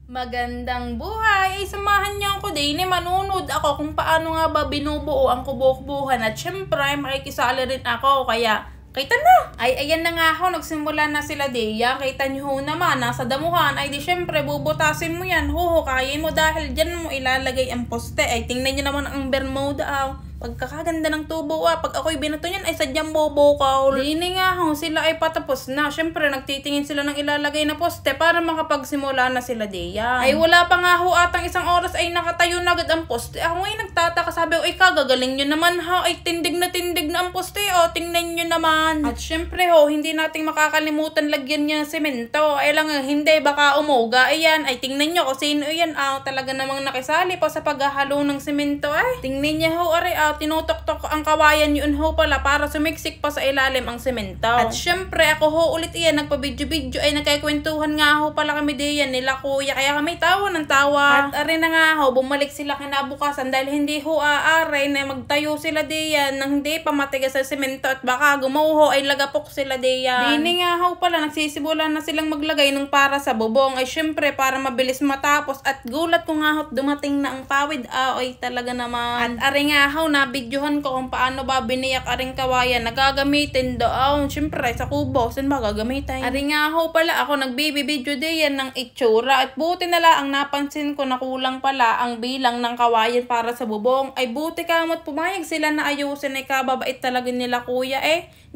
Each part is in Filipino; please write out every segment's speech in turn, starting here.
Magandang buhay! Ay, samahan niyo ako din. Manunod ako kung paano nga ba binubuo ang kubok-buhan. At syempre, makikisali rin ako. Kaya, kita na! Ay, ayan na nga ako. Nagsimula na sila Deya. Kita niyo naman, nasa damuhan. Ay, di syempre, bubutasin mo yan. Huhukayin mo dahil dyan mo ilalagay ang poste. Ay, tingnan niyo naman ang Bermuda. Pagkakaganda ng tubo pag ako'y binato niyan ay sadyang bobokaw. Dini nga ho, sila ay patapos na. Syempre, nagtitingin sila ng ilalagay na poste para makapagsimula na sila Deya. Ay wala pa nga ho atang isang oras ay nakatayo na agad ang poste. Ako ngayon nagtataka, sabi ko, ay kagagaling nyo naman ha. Ay tindig na ang poste tingnan nyo naman. At syempre ho, hindi nating makakalimutan lagyan niya ng semento. Ay lang hindi, baka umuga. Ayan, ay tingnan nyo kung sino yan. Talaga namang nakisali pa sa paghahalo ng semento tingnan niya ho, tinutok-tok ang kawayan yun ho pala para sumiksik pa sa ilalim ang semento. At syempre ako ho ulit iyan nagpa-video ay nagkikwentuhan nga ho pala kami diyan nila kuya kaya kami tawa ng tawa. At arin na nga ho bumalik sila kinabukasan dahil hindi ho aaray na magtayo sila diyan nang hindi pa matigas sa semento at baka gumuho ay lagapok sila diyan. Dini nga ho pala nagsisibulan na silang maglagay ng para sa bubong ay syempre para mabilis matapos at gulat ko nga ho dumating na ang pawid ay talaga naman. At arin nga ho nabidyohan ko kung paano ba biniyak aring kawayan na gagamitin doon. Siyempre, sa kubo, saan ba gagamitin? Aring nga ho pala, ako nagbibidyo diyan ng itsura at buti na lang napansin ko na kulang pala ang bilang ng kawayan para sa bubong. Ay buti kamot pumayag sila na ayusin ay kababait talaga nila kuya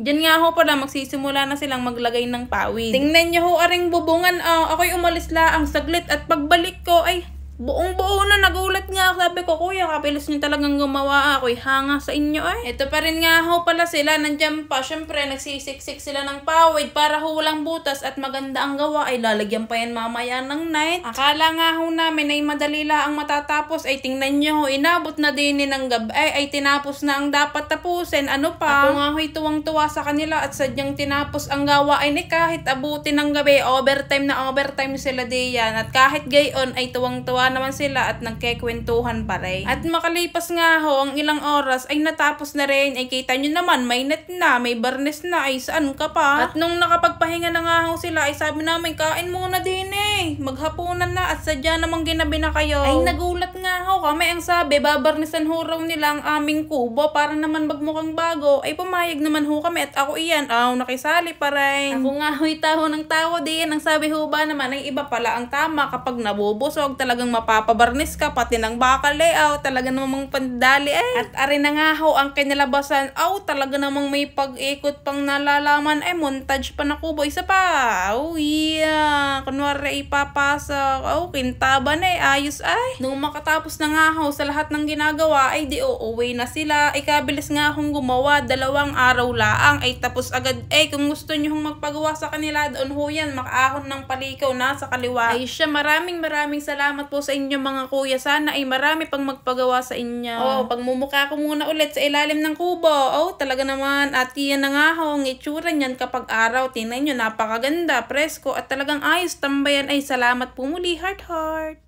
Diyan nga ho pala magsisimula na silang maglagay ng pawid. Tingnan niyo ho aring bubungan. Ako'y umalis lang saglit at pagbalik ko ay buong-buo na, nagulat nga. Sabi ko, kuya, kapilis niyo talagang gumawa. Ako'y hanga sa inyo Ito pa rin nga ho pala sila, nandiyan pa. Syempre, nagsisiksik sila ng pawid para hulang butas at maganda ang gawa. Ay lalagyan pa yan mamaya ng night. Akala nga ho namin ay madali lang ang matatapos. Ay tingnan nyo ho, inabot na din ng gabi. Ay tinapos na ang dapat tapusin. Ano pa? Ako nga ho'y tuwang-tuwa sa kanila at sadyang tinapos ang gawa. Ay kahit abutin ng gabi, overtime sila diyan. At kahit gayon ay tuwang-tuwa naman sila at nagkekwentuhan pa rin. At makalipas nga ho ang ilang oras ay natapos na rin. Ay kita nyo naman may net na, may barnes na, ay saan ka pa? At nung nakapagpahinga na nga ho sila ay sabi namin kain muna din maghapunan na at sadya namang ginabi na kayo. Ay nagulat nga ho kami, ang sabi babarnisan ho raw nila ang aming kubo para naman magmukhang bago. Ay pumayag naman ho kami at ako iyan nakisali pa rin. Ako nga ho'y taho ng tawa din. Ang sabi ho ba naman ay iba pala ang tama kapag nabubusog talagang mapapabarnis ka pati ng bakal talaga namang pandali At arin na nga ho ang kinalabasan talaga namang may pag-ikot pang nalalaman montage pa na kubo isa pa. Kunwari ipapasok kintaban ayos Nung makatapos na nga ho sa lahat ng ginagawa ay di uuwi na sila. Ikabilis nga akong gumawa 2 araw laang ay tapos agad kung gusto nyo hong magpagawa sa kanila doon ho yan makaahon ng palikaw nasa kaliwa. Ay siya maraming salamat po sa inyo mga kuya. Sana ay marami pang magpagawa sa inyo. Pagmumukha ko muna ulit sa ilalim ng kubo. Talaga naman. At yan na nga ho, ang itsura niyan kapag araw. Tingnan nyo, napakaganda, presko at talagang ayos tambayan. Ay salamat po muli, heart.